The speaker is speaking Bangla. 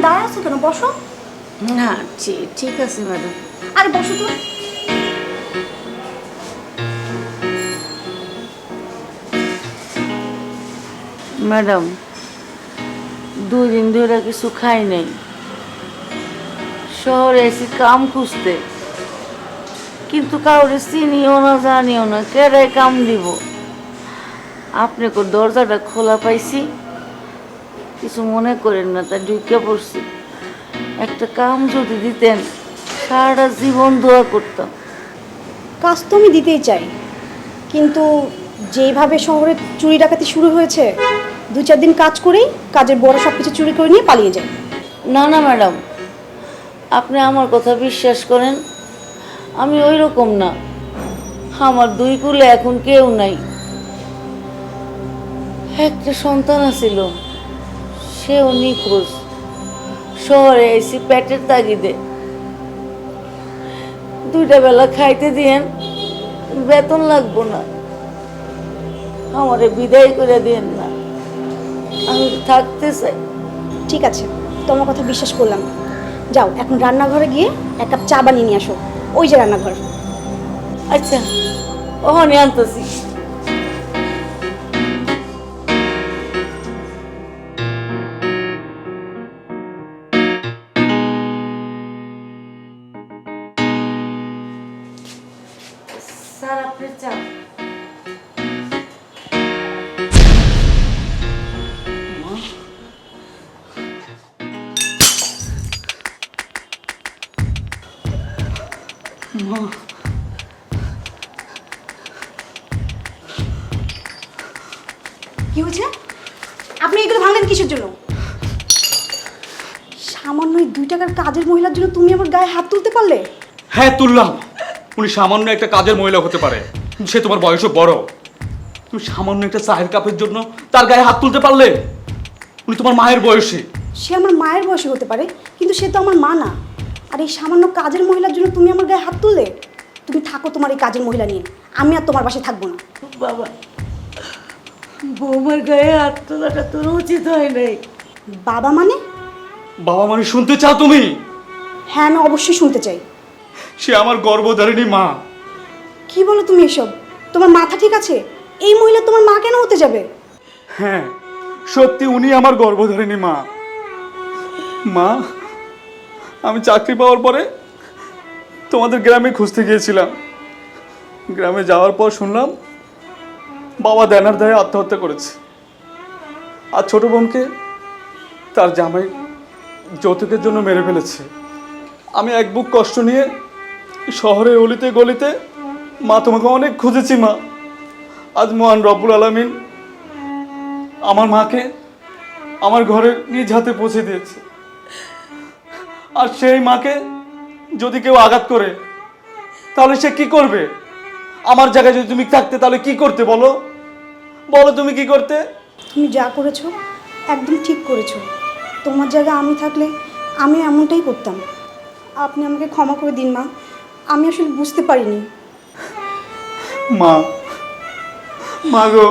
দাঁড়ায় আছো কেন? বসো। না ঠিক আছে ম্যাডাম। আরে বসো তো। ম্যাডাম 2 দিন ধরে কিছু খাই নাই, শহরে এসে কাম খুঁজতে, কিন্তু কাউরে চিনিও না জানিও না, কেডায় কাম দিব। আপনি দরজাটা খোলা পাইছি, কিছু মনে করেন না, তাই ঢুকে পড়ছি। একটা কাম যদি দিতেন সারাটা জীবন দোয়া করতাম। কাজ তো আমি দিতেই চাই, কিন্তু যেইভাবে শহরে চুরি ডাকাতি শুরু হয়েছে, 2-4 দিন কাজ করেই কাজের বড় সব কিছু চুরি করে নিয়ে পালিয়ে যায়। না না ম্যাডাম, আপনি আমার কথা বিশ্বাস করেন, আমি ওই রকম না। আমার 2 কুলে এখন কেউ নাই। একটা সন্তান আছিল, সেও নিখোঁজ। শহরে এসি পেটের তাগিদে। 2টা বেলা খাইতে দিয়েন, বেতন লাগবো না, আমারে বিদায় করে দিয়েন না, আমি থাকতে চাই। ঠিক আছে, তোমার কথা বিশ্বাস করলাম। যাও এখন রান্নাঘরে গিয়ে 1 কাপ চা বানিয়ে নিয়ে আসো। ওই যে রান্নাঘর। আচ্ছা, ওখানে আনতেছি। স্যার আপনার চা। কি হয়েছে? আপনি এগুলো ভাঙলেন কিসের জন্য? সামান্য 2 টাকার কাজের মহিলার জন্য তুমি আমার গায়ে হাত তুলতে পারলে? হ্যাঁ তুললাম। উনি সামান্য একটা কাজের মহিলা হতে পারে, সে তোমার বয়সও বড়। তুমি সামান্য একটা চায়ের কাপের জন্য তার গায়ে হাত তুলতে পারলে? উনি তোমার মায়ের বয়সী। সে আমার মায়ের বয়সী হতে পারে, কিন্তু সে তো আমার মা না। আর এই সামান্য কাজের মহিলার জন্য তুমি আমার গায়ে হাত তুললে? তুমি থাকো তোমার এই কাজের মহিলা নিয়ে, আমি আর তোমার বাসায় থাকবো না। বাবা, বৌমার গায়ে হাত তোলাটা তোর উচিত হয় নাই। বাবা মানে? বাবা মানে শুনতে চাও তুমি? হ্যাঁ, আমি অবশ্যই শুনতে চাই। সে আমার গর্ভধারিণী মা। কি বলো তুমি এসব? তোমার মাথা ঠিক আছে? এই মহিলা তোমার মা কেন হতে যাবে? হ্যাঁ সত্যি, উনি আমার গর্ভধারিণী মা। মা, আমি চাকরি পাওয়ার পরে তোমাদের গ্রামে খুঁজতে গিয়েছিলাম। গ্রামে যাওয়ার পর শুনলাম বাবা দেনার দায়ে আত্মহত্যা করেছে, আর ছোট বোনকে তার জামাই যৌতুকের জন্য মেরে ফেলেছে। আমি এক বুক কষ্ট নিয়ে শহরে অলিতে গলিতে মা তোমাকে অনেক খুঁজেছি মা। আজ মহান রব্বুল আলামিন আমার মাকে আমার ঘরে নিজ হাতে পৌঁছে দিয়েছে। আর সেই মাকে যদি কেউ আঘাত করে, তাহলে সে কি করবে? আমার জায়গায় যদি তুমি থাকতে তাহলে কি করতে? বলো বলো, তুমি কি করতে? তুমি যা করেছো একদম ঠিক করেছো। তোমার জায়গায় আমি থাকলে আমি এমনটাই করতাম। আপনি আমাকে ক্ষমা করে দিন মা, আমি আসলে বুঝতে পারিনি। মা, মা গো,